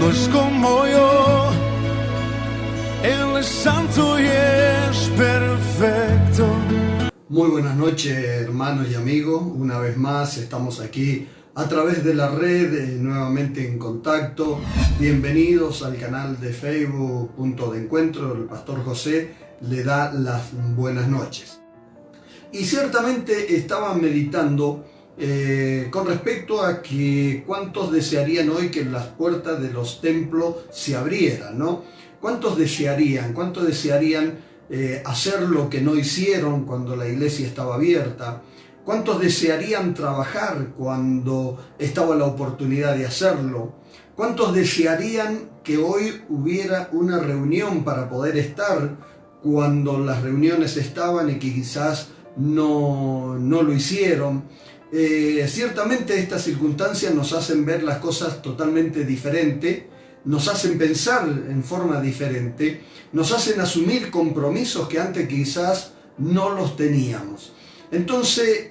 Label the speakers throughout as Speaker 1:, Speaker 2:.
Speaker 1: no es como yo. Él es santo y es perfecto.
Speaker 2: Muy buenas noches, hermanos y amigos. Una vez más estamos aquí a través de la red, nuevamente en contacto. Bienvenidos al canal de Facebook Punto de Encuentro. El Pastor José le da las buenas noches. Y ciertamente estaba meditando con respecto a que cuántos desearían hoy que las puertas de los templos se abrieran, ¿no? ¿Cuántos desearían hacer lo que no hicieron cuando la iglesia estaba abierta? ¿Cuántos desearían trabajar cuando estaba la oportunidad de hacerlo? ¿Cuántos desearían que hoy hubiera una reunión para poder estar cuando las reuniones estaban y que quizás no lo hicieron? Ciertamente estas circunstancias nos hacen ver las cosas totalmente diferente, nos hacen pensar en forma diferente, nos hacen asumir compromisos que antes quizás no los teníamos. Entonces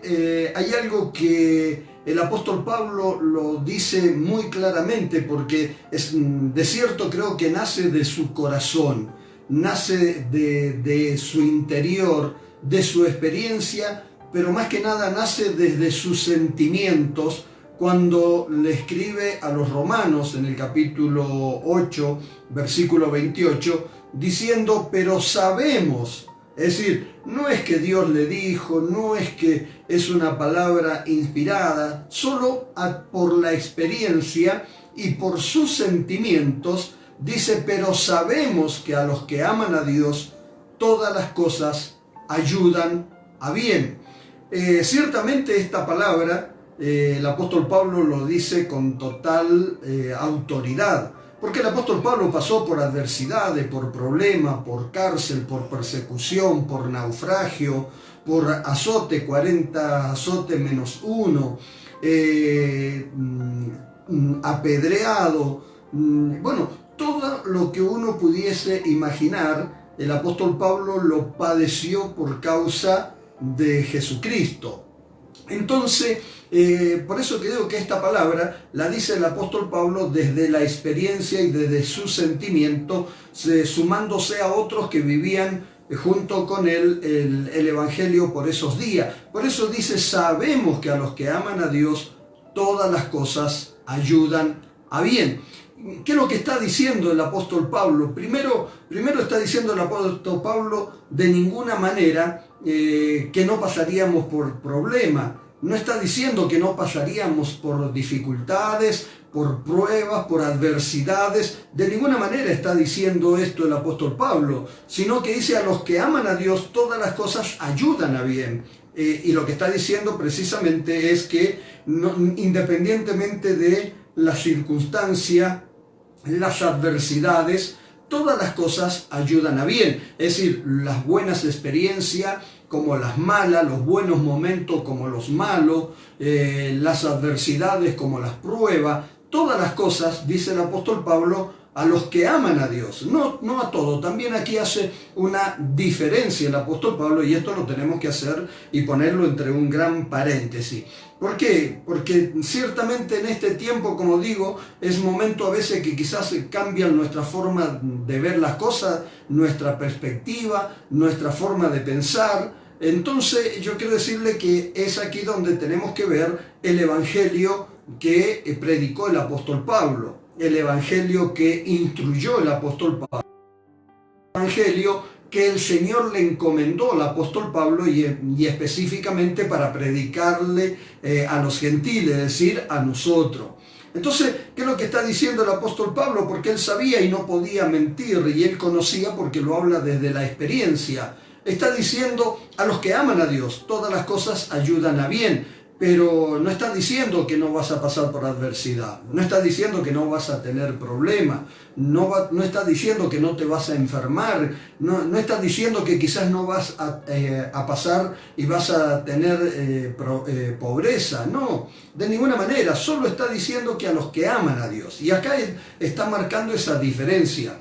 Speaker 2: hay algo que el apóstol Pablo lo dice muy claramente, porque de cierto creo que nace de su corazón, nace de su interior, de su experiencia, pero más que nada nace desde sus sentimientos, cuando le escribe a los romanos en el capítulo 8, versículo 28, diciendo, pero sabemos. Es decir, no es que Dios le dijo, no es que es una palabra inspirada, solo por la experiencia y por sus sentimientos, dice, pero sabemos que a los que aman a Dios, todas las cosas ayudan a bien. Ciertamente esta palabra, el apóstol Pablo lo dice con total autoridad, porque el apóstol Pablo pasó por adversidades, por problemas, por cárcel, por persecución, por naufragio, por azote, 40 azotes menos 1, apedreado, bueno, todo lo que uno pudiese imaginar, el apóstol Pablo lo padeció por causa de Jesucristo. Entonces, por eso que digo que esta palabra la dice el apóstol Pablo desde la experiencia y desde su sentimiento, sumándose a otros que vivían junto con él el evangelio por esos días. Por eso dice, sabemos que a los que aman a Dios, todas las cosas ayudan a bien. ¿Qué es lo que está diciendo el apóstol Pablo? Primero está diciendo el apóstol Pablo, de ninguna manera que no pasaríamos por problemas. No está diciendo que no pasaríamos por dificultades, por pruebas, por adversidades. De ninguna manera está diciendo esto el apóstol Pablo, sino que dice, a los que aman a Dios, todas las cosas ayudan a bien. Y lo que está diciendo precisamente es que independientemente de la circunstancia, las adversidades, todas las cosas ayudan a bien. Es decir, las buenas experiencias como las malas, los buenos momentos como los malos, las adversidades como las pruebas, todas las cosas, dice el apóstol Pablo, a los que aman a Dios, no a todos. También aquí hace una diferencia el apóstol Pablo, y esto lo tenemos que hacer y ponerlo entre un gran paréntesis. ¿Por qué? Porque ciertamente en este tiempo, como digo, es momento a veces que quizás cambian nuestra forma de ver las cosas, nuestra perspectiva, nuestra forma de pensar. Entonces yo quiero decirle que es aquí donde tenemos que ver el evangelio que predicó el apóstol Pablo, el evangelio que instruyó el apóstol Pablo, el evangelio que el Señor le encomendó al apóstol Pablo y específicamente para predicarle a los gentiles, es decir, a nosotros. Entonces, ¿qué es lo que está diciendo el apóstol Pablo? Porque él sabía y no podía mentir, y él conocía porque lo habla desde la experiencia. Está diciendo, a los que aman a Dios, todas las cosas ayudan a bien. Pero no está diciendo que no vas a pasar por adversidad, no está diciendo que no vas a tener problemas, no está diciendo que no te vas a enfermar, no está diciendo que quizás no vas a pasar y vas a tener pobreza, no, de ninguna manera, solo está diciendo que a los que aman a Dios. Y acá está marcando esa diferencia,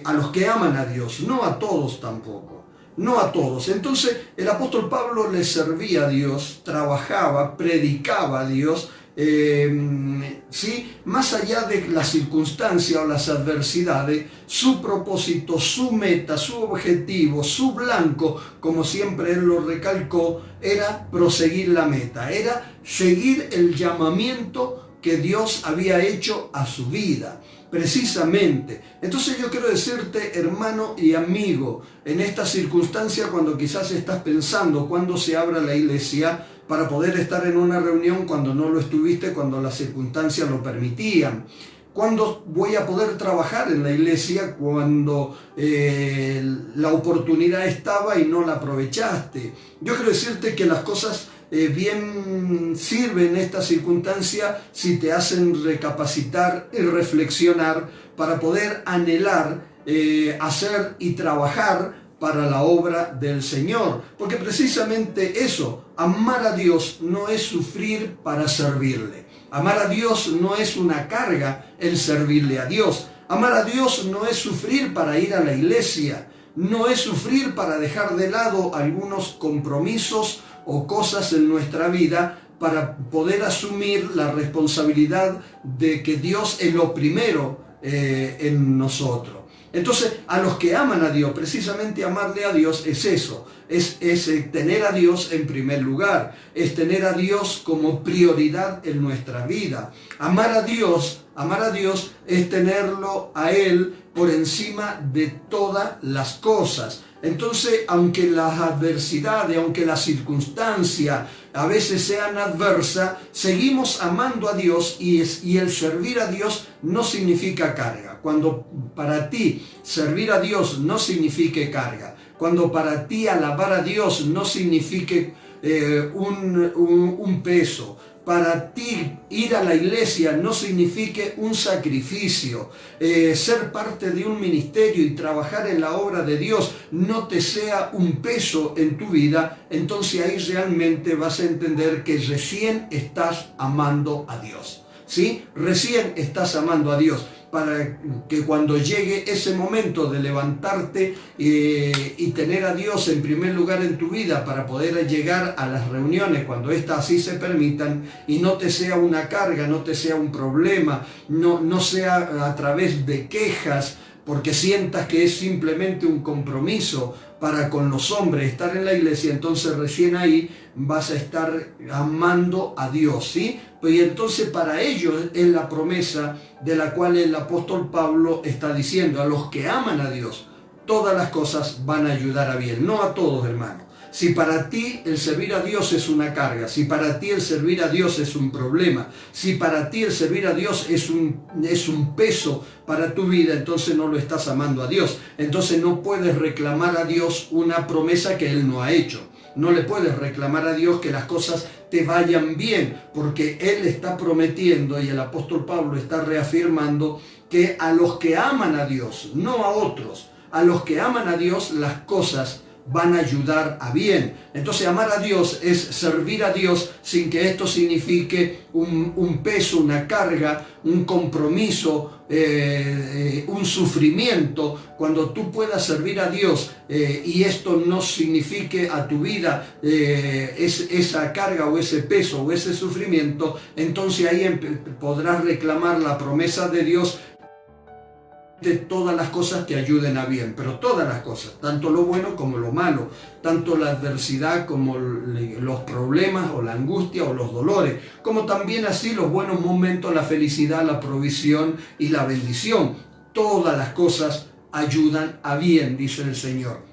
Speaker 2: a los que aman a Dios, no a todos tampoco. No a todos. Entonces el apóstol Pablo le servía a Dios, trabajaba, predicaba a Dios ¿sí? Más allá de la circunstancia o las adversidades, su propósito, su meta, su objetivo, su blanco, como siempre él lo recalcó, era proseguir la meta, era seguir el llamamiento que Dios había hecho a su vida. Precisamente. Entonces yo quiero decirte, hermano y amigo, en esta circunstancia, cuando quizás estás pensando cuándo se abra la iglesia para poder estar en una reunión cuando no lo estuviste, cuando las circunstancias lo permitían, cuándo voy a poder trabajar en la iglesia cuando la oportunidad estaba y no la aprovechaste. Yo quiero decirte que las cosas bien sirven en esta circunstancia si te hacen recapacitar y reflexionar para poder anhelar, hacer y trabajar para la obra del Señor. Porque precisamente eso, amar a Dios no es sufrir para servirle. Amar a Dios no es una carga el servirle a Dios. Amar a Dios no es sufrir para ir a la iglesia. No es sufrir para dejar de lado algunos compromisos o cosas en nuestra vida para poder asumir la responsabilidad de que Dios es lo primero en nosotros. Entonces, a los que aman a Dios, precisamente amarle a Dios es eso, es tener a Dios en primer lugar, es tener a Dios como prioridad en nuestra vida. Amar a Dios es tenerlo a Él por encima de todas las cosas. Entonces, aunque las adversidades, aunque las circunstancias a veces sean adversas, seguimos amando a Dios y el servir a Dios no significa carga. Cuando para ti servir a Dios no signifique carga, cuando para ti alabar a Dios no signifique un peso, para ti ir a la iglesia no signifique un sacrificio, ser parte de un ministerio y trabajar en la obra de Dios no te sea un peso en tu vida, entonces ahí realmente vas a entender que recién estás amando a Dios, ¿sí? Recién estás amando a Dios, para que cuando llegue ese momento de levantarte y tener a Dios en primer lugar en tu vida para poder llegar a las reuniones cuando éstas así se permitan y no te sea una carga, no te sea un problema, no sea a través de quejas, porque sientas que es simplemente un compromiso para con los hombres estar en la iglesia, entonces recién ahí vas a estar amando a Dios, ¿sí? Y entonces para ellos es la promesa de la cual el apóstol Pablo está diciendo, a los que aman a Dios, todas las cosas van a ayudar a bien, no a todos, hermano. Si para ti el servir a Dios es una carga, si para ti el servir a Dios es un problema, si para ti el servir a Dios es un peso para tu vida, entonces no lo estás amando a Dios. Entonces no puedes reclamar a Dios una promesa que Él no ha hecho. No le puedes reclamar a Dios que las cosas te vayan bien, porque Él está prometiendo y el apóstol Pablo está reafirmando que a los que aman a Dios, no a otros, a los que aman a Dios las cosas van a ayudar a bien. Entonces amar a Dios es servir a Dios sin que esto signifique un peso, una carga, un compromiso, un sufrimiento. Cuando tú puedas servir a Dios y esto no signifique a tu vida esa carga o ese peso o ese sufrimiento, entonces ahí podrás reclamar la promesa de Dios de todas las cosas que ayuden a bien, pero todas las cosas, tanto lo bueno como lo malo, tanto la adversidad como los problemas o la angustia o los dolores, como también así los buenos momentos, la felicidad, la provisión y la bendición. Todas las cosas ayudan a bien, dice el Señor.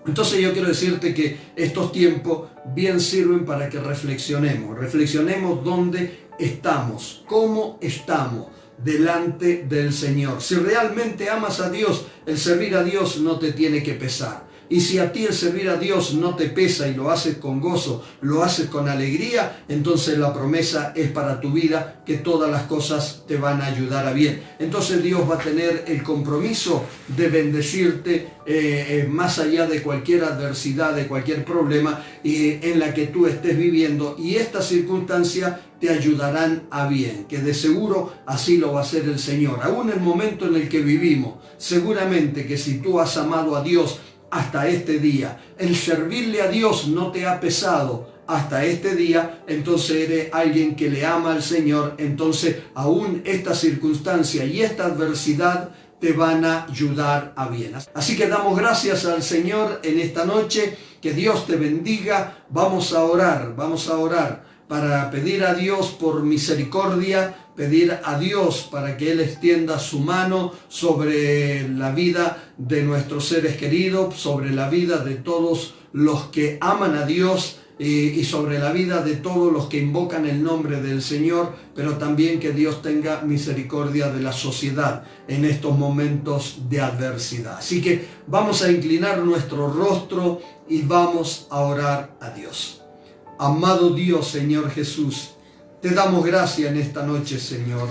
Speaker 2: Entonces yo quiero decirte que estos tiempos bien sirven para que reflexionemos dónde estamos, cómo estamos delante del Señor. Si realmente amas a Dios, el servir a Dios no te tiene que pesar. Y si a ti el servir a Dios no te pesa y lo haces con gozo, lo haces con alegría, entonces la promesa es para tu vida que todas las cosas te van a ayudar a bien. Entonces Dios va a tener el compromiso de bendecirte más allá de cualquier adversidad, de cualquier problema en la que tú estés viviendo. Y estas circunstancias te ayudarán a bien, que de seguro así lo va a hacer el Señor. Aún en el momento en el que vivimos, seguramente que si tú has amado a Dios hasta este día, el servirle a Dios no te ha pesado, hasta este día, entonces eres alguien que le ama al Señor. Entonces aún esta circunstancia y esta adversidad te van a ayudar a bien. Así que damos gracias al Señor en esta noche. Que Dios te bendiga. Vamos a orar para pedir a Dios por misericordia, pedir a Dios para que Él extienda su mano sobre la vida de nuestros seres queridos, sobre la vida de todos los que aman a Dios y sobre la vida de todos los que invocan el nombre del Señor, pero también que Dios tenga misericordia de la sociedad en estos momentos de adversidad. Así que vamos a inclinar nuestro rostro y vamos a orar a Dios. Amado Dios, Señor Jesús, te damos gracias en esta noche, Señor.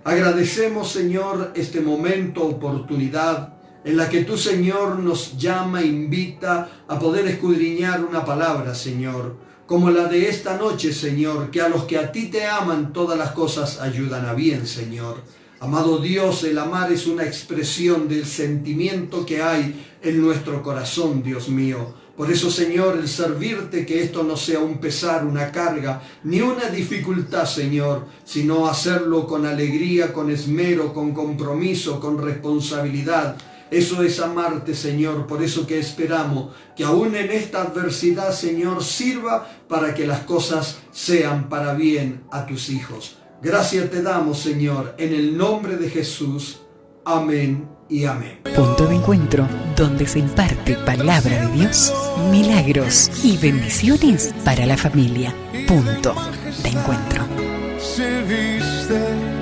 Speaker 2: Agradecemos, Señor, este momento, oportunidad en la que tú, Señor, nos llama, invita a poder escudriñar una palabra, Señor, como la de esta noche, Señor, que a los que a ti te aman todas las cosas ayudan a bien, Señor. Amado Dios, el amar es una expresión del sentimiento que hay en nuestro corazón, Dios mío. Por eso, Señor, el servirte, que esto no sea un pesar, una carga, ni una dificultad, Señor, sino hacerlo con alegría, con esmero, con compromiso, con responsabilidad. Eso es amarte, Señor. Por eso que esperamos que aún en esta adversidad, Señor, sirva para que las cosas sean para bien a tus hijos. Gracias te damos, Señor, en el nombre de Jesús. Amén y amén.
Speaker 3: Punto de encuentro donde se imparte palabra de Dios, milagros y bendiciones para la familia. Punto de encuentro.
Speaker 1: Se viste